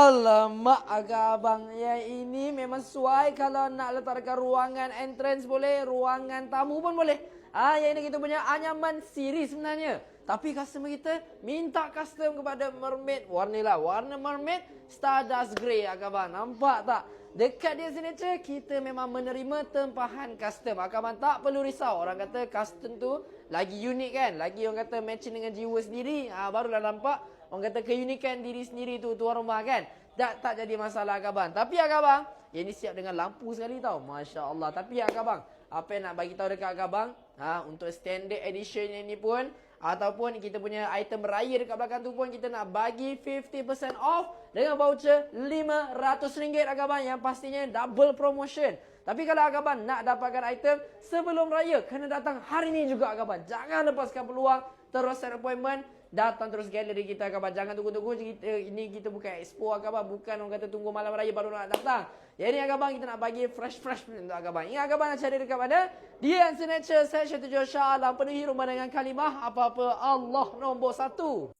Alamak abang, yang ini memang sesuai kalau nak letak dekat ruangan entrance boleh, ruangan tamu pun boleh. Yang ini kita punya anyaman series sebenarnya. Tapi customer kita minta custom kepada mermaid warna lah. Warna mermaid Stardust Grey abang. Nampak tak? Dekat dia signature kita memang menerima tempahan custom. Abang tak perlu risau. Orang kata custom tu lagi unik kan? Lagi orang kata matching dengan jiwa sendiri. Barulah nampak orang kata keunikan diri sendiri tu tuan rumah kan. Tak jadi masalah abang. Tapi abang, yang ni siap dengan lampu sekali tau. Masya Allah. Tapi abang, apa yang nak bagi tahu dekat abang, untuk standard edition yang ni pun, ataupun kita punya item raya dekat belakang tu pun kita nak bagi 50% off dengan voucher RM500 abang, yang pastinya double promotion. Tapi kalau abang nak dapatkan item sebelum raya, kena datang hari ni juga abang. Jangan lepaskan peluang, terus set appointment, datang terus galeri kita abang. Jangan tunggu-tunggu, ini kita bukan expo abang, bukan orang kata tunggu malam raya baru nak datang. Jadi abang kita nak bagi fresh untuk abang. Ingat abang nak cari dekat mana? Dian Signature Section 7 Shah Alam, penuhi rumah dengan kalimah apa-apa Allah nombor 1.